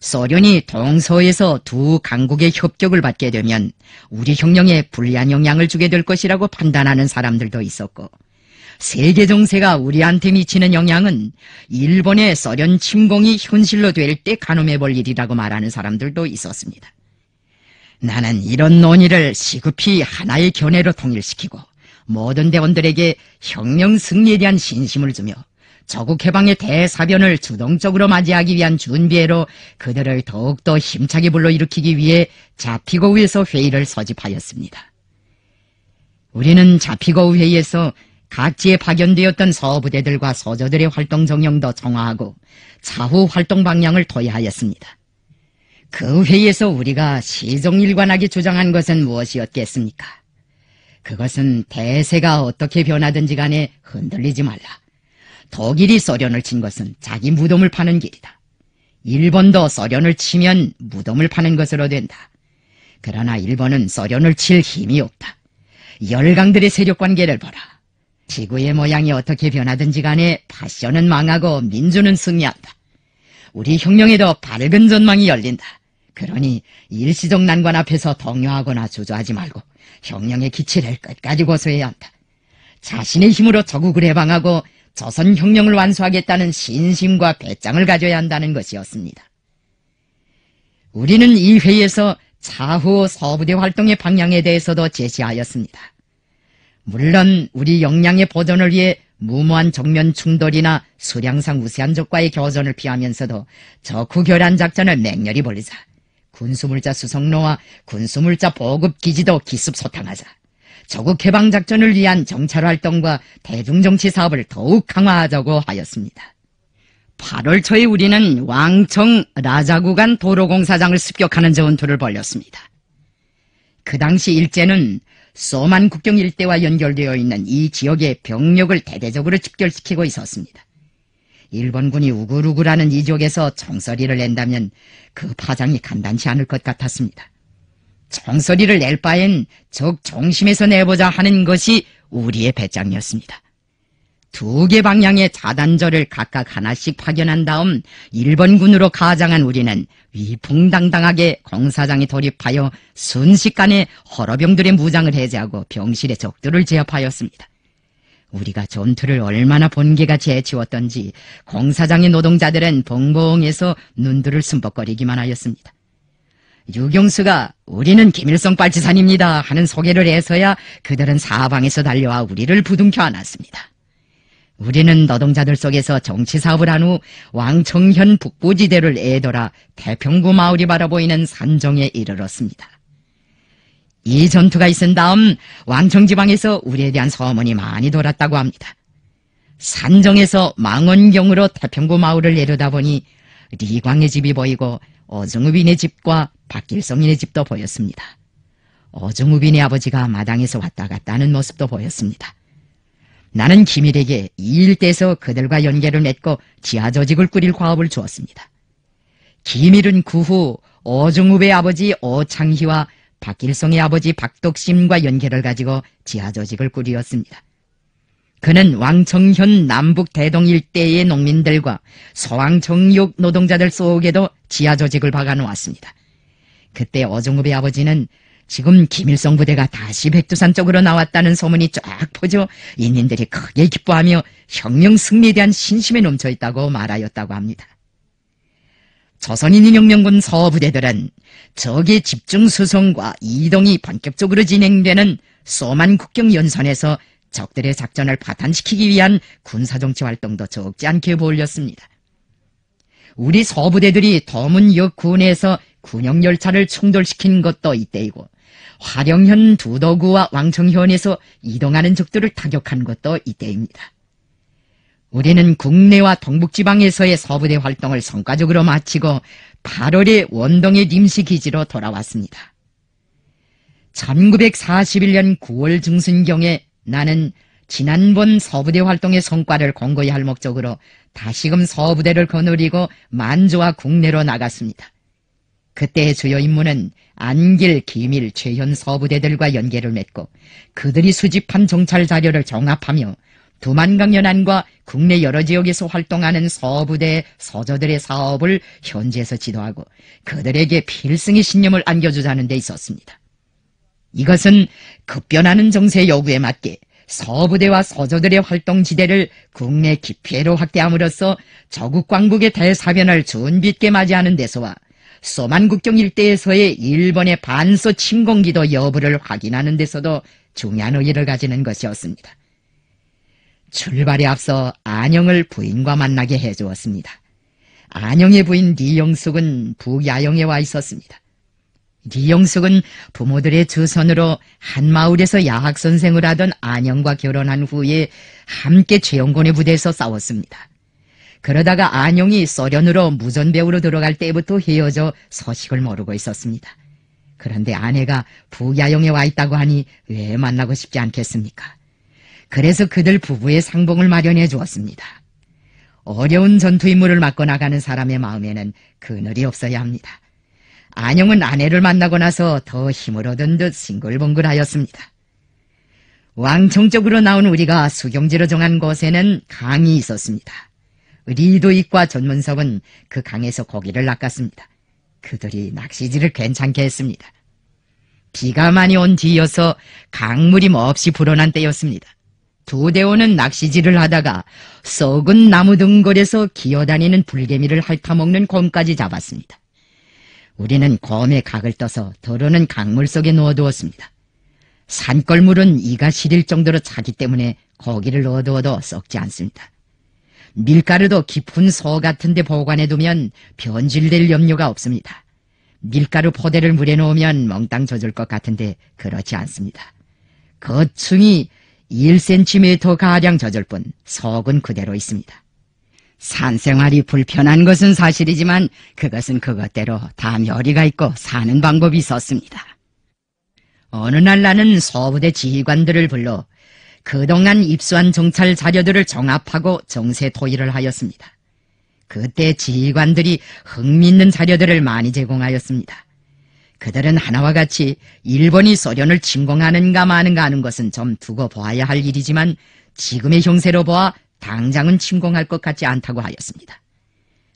소련이 동서에서 두 강국의 협격을 받게 되면 우리 혁명에 불리한 영향을 주게 될 것이라고 판단하는 사람들도 있었고 세계 정세가 우리한테 미치는 영향은 일본의 소련 침공이 현실로 될 때 가늠해 볼 일이라고 말하는 사람들도 있었습니다. 나는 이런 논의를 시급히 하나의 견해로 통일시키고 모든 대원들에게 혁명 승리에 대한 신심을 주며 조국 해방의 대사변을 주동적으로 맞이하기 위한 준비회로 그들을 더욱더 힘차게 불러일으키기 위해 잡히고위에서 회의를 소집하였습니다. 우리는 잡히고위 회의에서 각지에 파견되었던 서부대들과 소조들의 활동 정령도 정화하고 차후 활동 방향을 토의하였습니다. 그 회의에서 우리가 시종일관하게 주장한 것은 무엇이었겠습니까? 그것은 대세가 어떻게 변하든지 간에 흔들리지 말라. 독일이 소련을 친 것은 자기 무덤을 파는 길이다. 일본도 소련을 치면 무덤을 파는 것으로 된다. 그러나 일본은 소련을 칠 힘이 없다. 열강들의 세력관계를 보라. 지구의 모양이 어떻게 변하든지 간에 파쇼는 망하고 민주는 승리한다. 우리 혁명에도 밝은 전망이 열린다. 그러니 일시적 난관 앞에서 동요하거나 주저하지 말고 혁명의 기치를 끝까지 고수해야 한다. 자신의 힘으로 조국을 해방하고 조선혁명을 완수하겠다는 신심과 배짱을 가져야 한다는 것이었습니다. 우리는 이 회의에서 차후 서부대 활동의 방향에 대해서도 제시하였습니다. 물론 우리 역량의 보존을 위해 무모한 정면 충돌이나 수량상 우세한 적과의 교전을 피하면서도 적후결한 작전을 맹렬히 벌이자. 군수물자 수송로와 군수물자 보급기지도 기습 소탕하자. 조국 해방 작전을 위한 정찰 활동과 대중정치 사업을 더욱 강화하자고 하였습니다. 8월 초에 우리는 왕청 라자구간 도로공사장을 습격하는 전투를 벌였습니다. 그 당시 일제는 소만 국경 일대와 연결되어 있는 이 지역의 병력을 대대적으로 집결시키고 있었습니다. 일본군이 우글우글하는 이 지역에서 총소리를 낸다면 그 파장이 간단치 않을 것 같았습니다. 총소리를 낼 바엔 적 중심에서 내보자 하는 것이 우리의 배짱이었습니다. 2개 방향의 자단절을 각각 하나씩 파견한 다음 일본군으로 가장한 우리는 위풍당당하게 공사장에 돌입하여 순식간에 허러병들의 무장을 해제하고 병실의 적들을 제압하였습니다. 우리가 전투를 얼마나 번개같이 해치웠던지 공사장의 노동자들은 벙벙해서 눈들을 숨벅거리기만 하였습니다. 유경수가 우리는 김일성 빨치산입니다 하는 소개를 해서야 그들은 사방에서 달려와 우리를 부둥켜 안았습니다. 우리는 노동자들 속에서 정치사업을 한 후 왕청현 북부지대를 애돌아 태평구 마을이 바라보이는 산정에 이르렀습니다. 이 전투가 있은 다음 왕청지방에서 우리에 대한 소문이 많이 돌았다고 합니다. 산정에서 망원경으로 태평구 마을을 내려다보니 리광의 집이 보이고 어정우빈의 집과 박길성인의 집도 보였습니다. 어정우빈의 아버지가 마당에서 왔다 갔다 하는 모습도 보였습니다. 나는 기밀에게 이 일대에서 그들과 연계를 맺고 지하조직을 꾸릴 과업을 주었습니다. 기밀은 그 후 어정우빈의 아버지 어창희와 박길성의 아버지 박덕심과 연계를 가지고 지하조직을 꾸리었습니다. 그는 왕청현 남북 대동 일대의 농민들과 소왕청육 노동자들 속에도 지하조직을 박아놓았습니다. 그때 어정우빈의 아버지는 지금 김일성 부대가 다시 백두산 쪽으로 나왔다는 소문이 쫙 퍼져 인민들이 크게 기뻐하며 혁명 승리에 대한 신심에 넘쳐있다고 말하였다고 합니다. 조선인민혁명군 서부대들은 적의 집중수송과 이동이 본격적으로 진행되는 소만 국경 연선에서 적들의 작전을 파탄시키기 위한 군사정치 활동도 적지 않게 벌였습니다. 우리 서부대들이 도문역 군에서 군용열차를 충돌시킨 것도 이때이고 화령현 두도구와 왕청현에서 이동하는 적들을 타격한 것도 이때입니다. 우리는 국내와 동북지방에서의 서부대 활동을 성과적으로 마치고 8월에 원동의 임시기지로 돌아왔습니다. 1941년 9월 중순경에 나는 지난번 서부대 활동의 성과를 공고히 할 목적으로 다시금 서부대를 거느리고 만주와 국내로 나갔습니다. 그때의 주요 임무는 안길, 기밀, 최현 서부대들과 연계를 맺고 그들이 수집한 정찰 자료를 종합하며 두만강 연안과 국내 여러 지역에서 활동하는 서부대 서저들의 사업을 현지에서 지도하고 그들에게 필승의 신념을 안겨주자는 데 있었습니다. 이것은 급변하는 정세 요구에 맞게 서부대와 서저들의 활동지대를 국내 기피로 확대함으로써 조국 광국의 대사변을 준비 있게 맞이하는 데서와 소만 국경 일대에서의 일본의 반소 침공기도 여부를 확인하는 데서도 중요한 의의를 가지는 것이었습니다. 출발에 앞서 안영을 부인과 만나게 해주었습니다. 안영의 부인 리영숙은 북야영에 와 있었습니다. 리영숙은 부모들의 주선으로 한 마을에서 야학선생을 하던 안영과 결혼한 후에 함께 최영곤의 부대에서 싸웠습니다. 그러다가 안영이 소련으로 무전배우로 들어갈 때부터 헤어져 소식을 모르고 있었습니다. 그런데 아내가 북야영에 와 있다고 하니 왜 만나고 싶지 않겠습니까? 그래서 그들 부부의 상봉을 마련해 주었습니다. 어려운 전투 임무를 맡고 나가는 사람의 마음에는 그늘이 없어야 합니다. 안영은 아내를 만나고 나서 더 힘을 얻은 듯 싱글벙글하였습니다. 왕청 쪽으로 나온 우리가 수경지로 정한 곳에는 강이 있었습니다. 리도익과 전문섭은 그 강에서 고기를 낚았습니다. 그들이 낚시질을 괜찮게 했습니다. 비가 많이 온 뒤여서 강물이 몹시 불어난 때였습니다. 두 대원은 낚시질을 하다가 썩은 나무 등골에서 기어다니는 불개미를 핥아먹는 곰까지 잡았습니다. 우리는 곰의 각을 떠서 더러는 강물 속에 넣어두었습니다. 산골물은 이가 시릴 정도로 차기 때문에 고기를 넣어두어도 썩지 않습니다. 밀가루도 깊은 소 같은 데 보관해두면 변질될 염려가 없습니다. 밀가루 포대를 물에 넣으면 멍땅 젖을 것 같은데 그렇지 않습니다. 겉층이 1cm 가량 젖을 뿐 속은 그대로 있습니다. 산생활이 불편한 것은 사실이지만 그것은 그것대로 다 묘리가 있고 사는 방법이 있었습니다. 어느 날 나는 서부대 지휘관들을 불러 그동안 입수한 정찰 자료들을 종합하고 정세 토의를 하였습니다. 그때 지휘관들이 흥미있는 자료들을 많이 제공하였습니다. 그들은 하나와 같이 일본이 소련을 침공하는가 마는가 하는 것은 좀 두고 보아야 할 일이지만 지금의 형세로 보아 당장은 침공할 것 같지 않다고 하였습니다.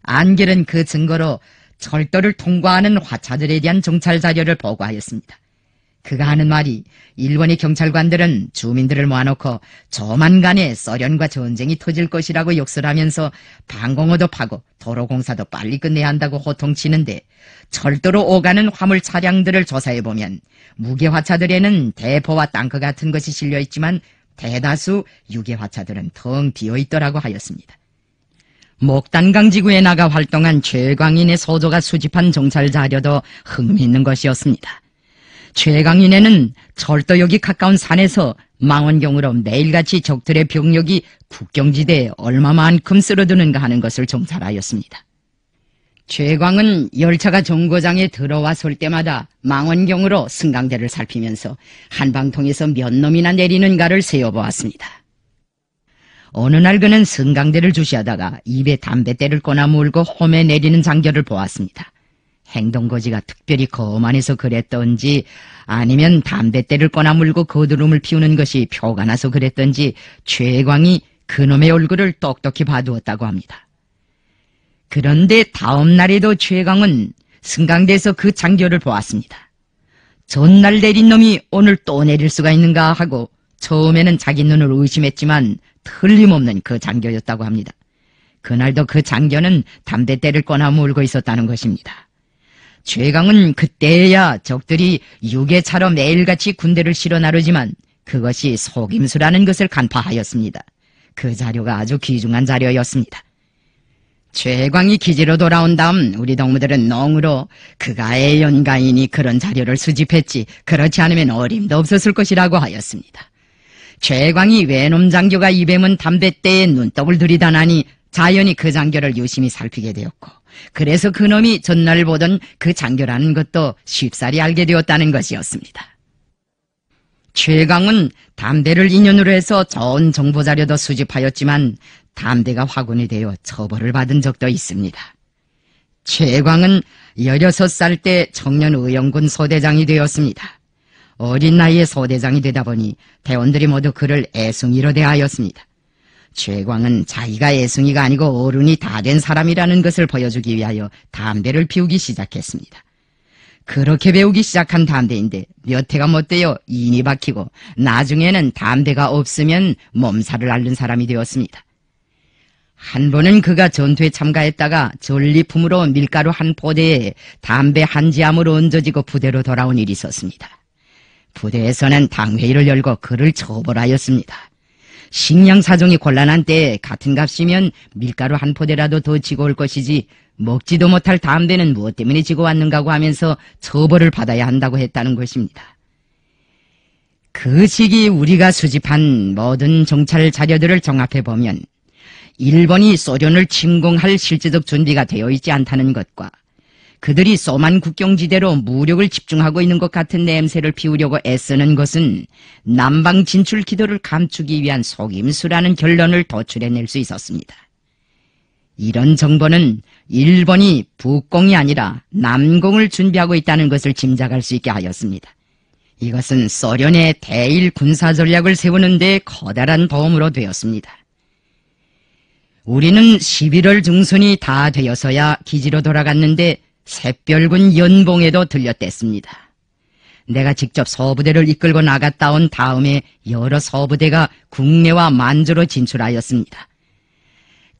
안겔은 그 증거로 철도를 통과하는 화차들에 대한 정찰 자료를 보고하였습니다. 그가 하는 말이 일본의 경찰관들은 주민들을 모아놓고 조만간에 소련과 전쟁이 터질 것이라고 욕설하면서 방공호도 파고 도로공사도 빨리 끝내야 한다고 호통치는데 철도로 오가는 화물 차량들을 조사해보면 무게화차들에는 대포와 땅크 같은 것이 실려있지만 대다수 유계화차들은 텅 비어있더라고 하였습니다. 목단강 지구에 나가 활동한 최광인의 소조가 수집한 정찰 자료도 흥미있는 것이었습니다. 최강인에는 철도역이 가까운 산에서 망원경으로 매일같이 적들의 병력이 국경지대에 얼마만큼 쓸어드는가 하는 것을 정찰하였습니다. 최광은 열차가 정거장에 들어왔을 때마다 망원경으로 승강대를 살피면서 한방통에서 몇 놈이나 내리는가를 세어보았습니다. 어느 날 그는 승강대를 주시하다가 입에 담뱃대를 꺼나 물고 홈에 내리는 장결을 보았습니다. 행동거지가 특별히 거만해서 그랬던지 아니면 담뱃대를 꺼나 물고 거드름을 피우는 것이 표가 나서 그랬던지 최광이 그놈의 얼굴을 똑똑히 봐두었다고 합니다. 그런데 다음 날에도 최광은 승강대에서 그 장교를 보았습니다. 전날 내린 놈이 오늘 또 내릴 수가 있는가 하고 처음에는 자기 눈을 의심했지만 틀림없는 그 장교였다고 합니다. 그날도 그 장교는 담뱃대를 꺼나 물고 있었다는 것입니다. 최강은 그때야 적들이 유괴차로 매일같이 군대를 실어 나르지만 그것이 속임수라는 것을 간파하였습니다. 그 자료가 아주 귀중한 자료였습니다. 최광이 기지로 돌아온 다음 우리 동무들은 농으로 그가 애연가인이 그런 자료를 수집했지 그렇지 않으면 어림도 없었을 것이라고 하였습니다. 최광이 외놈 장교가 입에 문 담뱃대에 눈독을 들이다나니 자연히 그 장교를 유심히 살피게 되었고 그래서 그놈이 전날 보던 그 장교라는 것도 쉽사리 알게 되었다는 것이었습니다. 최광은 담배를 인연으로 해서 좋은 정보자료도 수집하였지만 담배가 화군이 되어 처벌을 받은 적도 있습니다. 최광은 16살 때 청년의용군 소대장이 되었습니다. 어린 나이에 소대장이 되다 보니 대원들이 모두 그를 애숭이로 대하였습니다. 최광은 자기가 애숭이가 아니고 어른이 다 된 사람이라는 것을 보여주기 위하여 담배를 피우기 시작했습니다. 그렇게 배우기 시작한 담배인데 몇 해가 못 되어 인이 박히고 나중에는 담배가 없으면 몸살을 앓는 사람이 되었습니다. 한 번은 그가 전투에 참가했다가 전리품으로 밀가루 한 포대에 담배 한 지암을 얹어지고 부대로 돌아온 일이 있었습니다. 부대에서는 당회의를 열고 그를 처벌하였습니다. 식량 사정이 곤란한 때에 같은 값이면 밀가루 한 포대라도 더 지고 올 것이지 먹지도 못할 담배는 무엇 때문에 지고 왔는가고 하면서 처벌을 받아야 한다고 했다는 것입니다. 그 시기 우리가 수집한 모든 정찰 자료들을 종합해보면 일본이 소련을 침공할 실제적 준비가 되어 있지 않다는 것과 그들이 소만 국경지대로 무력을 집중하고 있는 것 같은 냄새를 피우려고 애쓰는 것은 남방 진출 기도를 감추기 위한 속임수라는 결론을 도출해낼 수 있었습니다. 이런 정보는 일본이 북공이 아니라 남공을 준비하고 있다는 것을 짐작할 수 있게 하였습니다. 이것은 소련의 대일 군사 전략을 세우는 데 커다란 도움으로 되었습니다. 우리는 11월 중순이 다 되어서야 기지로 돌아갔는데 샛별군 연봉에도 들렸댔습니다. 내가 직접 서부대를 이끌고 나갔다 온 다음에 여러 서부대가 국내와 만주로 진출하였습니다.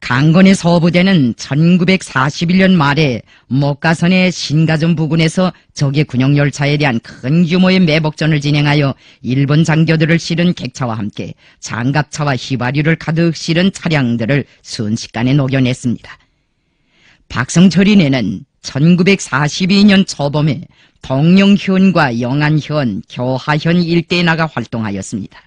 강건의 서부대는 1941년 말에 목가선의 신가전 부근에서 적의 군용열차에 대한 큰 규모의 매복전을 진행하여 일본 장교들을 실은 객차와 함께 장갑차와 휘발유를 가득 실은 차량들을 순식간에 녹여냈습니다. 박성철이네는 1942년 초봄에 동령현 영안현, 교하현 일대에 나가 활동하였습니다.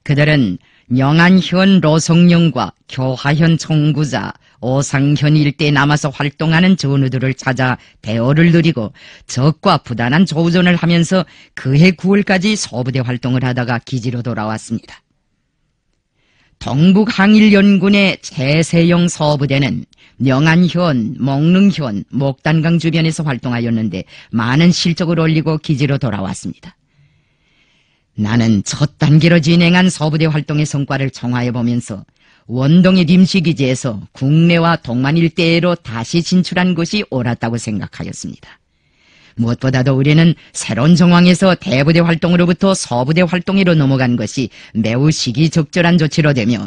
그들은 영안현 로성령과 교하현 총구자, 오상현 일대에 남아서 활동하는 전우들을 찾아 대오를 누리고 적과 부단한 조우전을 하면서 그해 9월까지 소부대 활동을 하다가 기지로 돌아왔습니다. 동북항일연군의 최세영 서부대는 영안현, 목릉현, 목단강 주변에서 활동하였는데 많은 실적을 올리고 기지로 돌아왔습니다. 나는 첫 단계로 진행한 서부대 활동의 성과를 총화해보면서 원동의 임시기지에서 국내와 동만 일대로 다시 진출한 것이 옳았다고 생각하였습니다. 무엇보다도 우리는 새로운 정황에서 대부대 활동으로부터 서부대 활동으로 넘어간 것이 매우 시기적절한 조치로 되며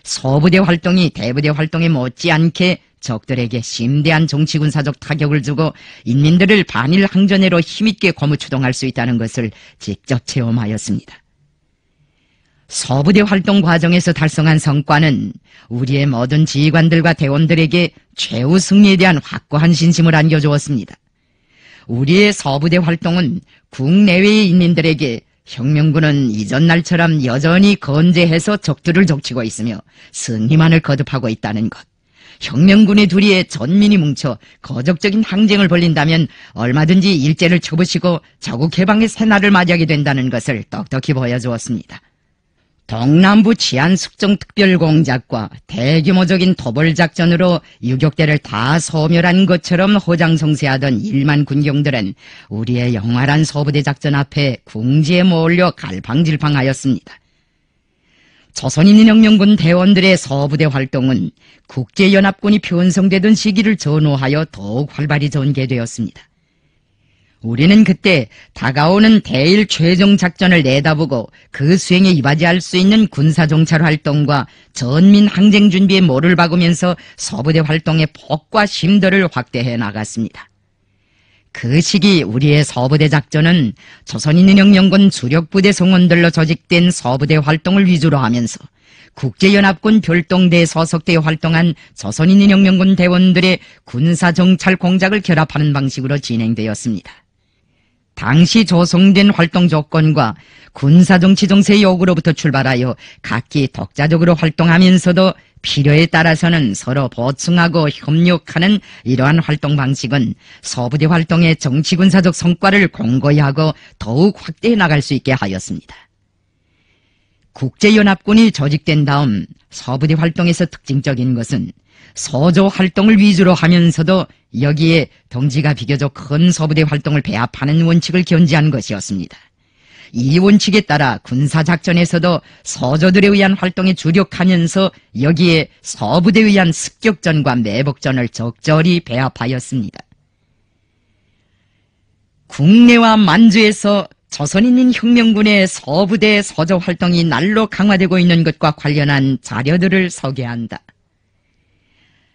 서부대 활동이 대부대 활동에 못지않게 적들에게 심대한 정치군사적 타격을 주고 인민들을 반일 항전회로 힘있게 고무추동할 수 있다는 것을 직접 체험하였습니다. 서부대 활동 과정에서 달성한 성과는 우리의 모든 지휘관들과 대원들에게 최후 승리에 대한 확고한 신심을 안겨주었습니다. 우리의 서부대 활동은 국내외의 인민들에게 혁명군은 이전 날처럼 여전히 건재해서 적들을 족치고 있으며 승리만을 거듭하고 있다는 것, 혁명군의 둘이에 전민이 뭉쳐 거적적인 항쟁을 벌린다면 얼마든지 일제를 쳐부시고 자국 해방의 새날을 맞이하게 된다는 것을 똑똑히 보여주었습니다. 동남부 치안숙정특별공작과 대규모적인 토벌작전으로 유격대를 다 소멸한 것처럼 호장성세하던 1만 군경들은 우리의 영활한 서부대 작전 앞에 궁지에 몰려 갈팡질팡하였습니다. 조선인민혁명군 대원들의 서부대 활동은 국제연합군이 편성되던 시기를 전후하여 더욱 활발히 전개되었습니다. 우리는 그때 다가오는 대일 최종 작전을 내다보고 그 수행에 이바지할 수 있는 군사정찰 활동과 전민 항쟁 준비에 모를 박으면서 서부대 활동의 폭과 심도를 확대해 나갔습니다. 그 시기 우리의 서부대 작전은 조선인민혁명군 주력부대 성원들로 조직된 서부대 활동을 위주로 하면서 국제연합군 별동대에 소속되어 활동한 조선인민혁명군 대원들의 군사정찰 공작을 결합하는 방식으로 진행되었습니다. 당시 조성된 활동 조건과 군사정치 정세의 요구로부터 출발하여 각기 독자적으로 활동하면서도 필요에 따라서는 서로 보충하고 협력하는 이러한 활동 방식은 서부대 활동의 정치군사적 성과를 공고히 하고 더욱 확대해 나갈 수 있게 하였습니다. 국제연합군이 조직된 다음 서부대 활동에서 특징적인 것은 서조 활동을 위주로 하면서도 여기에 덩치가 비교적 큰 서부대 활동을 배합하는 원칙을 견지한 것이었습니다. 이 원칙에 따라 군사작전에서도 서조들에 의한 활동에 주력하면서 여기에 서부대에 의한 습격전과 매복전을 적절히 배합하였습니다. 국내와 만주에서 조선인민혁명군의 서부대 서조 활동이 날로 강화되고 있는 것과 관련한 자료들을 소개한다.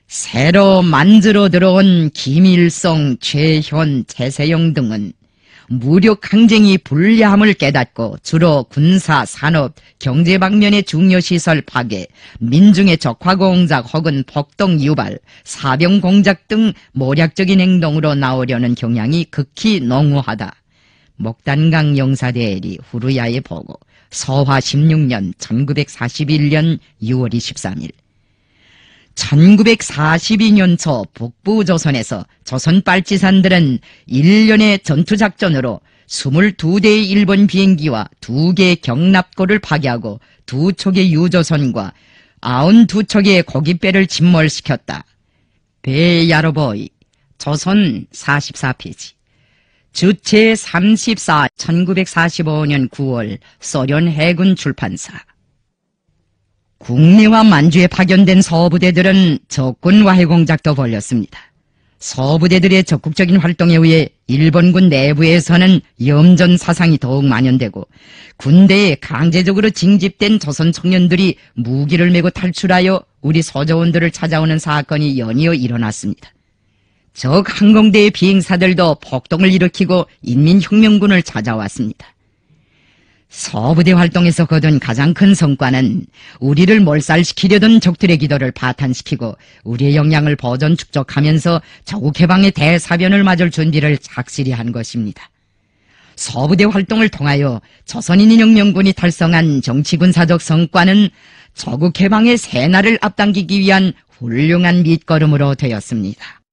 새로 만주로 들어온 김일성, 최현, 최세영 등은 무력 항쟁이 불리함을 깨닫고 주로 군사, 산업, 경제 방면의 중요시설 파괴, 민중의 적화공작 혹은 폭동 유발, 사병공작 등 모략적인 행동으로 나오려는 경향이 극히 농후하다. 목단강 영사대엘이 후르야에 보고 서화 16년 1941년 6월 23일 1942년 초 북부조선에서 조선 빨치산들은 1년의 전투작전으로 22대의 일본 비행기와 2개의 경납고를 파괴하고 2척의 유조선과 92척의 고깃배를 침몰시켰다. 배야로보이 조선 44페이지 주체 34 1945년 9월 소련 해군 출판사. 국내와 만주에 파견된 서부대들은 적군 와해 공작도 벌였습니다. 서부대들의 적극적인 활동에 의해 일본군 내부에서는 염전 사상이 더욱 만연되고 군대에 강제적으로 징집된 조선 청년들이 무기를 메고 탈출하여 우리 서조원들을 찾아오는 사건이 연이어 일어났습니다. 적 항공대의 비행사들도 폭동을 일으키고 인민혁명군을 찾아왔습니다. 서부대 활동에서 거둔 가장 큰 성과는 우리를 몰살시키려던 적들의 기도를 파탄시키고 우리의 역량을 보존 축적하면서 조국 해방의 대사변을 맞을 준비를 착실히 한 것입니다. 서부대 활동을 통하여 조선인민혁명군이 달성한 정치군사적 성과는 조국 해방의 새날을 앞당기기 위한 훌륭한 밑거름으로 되었습니다.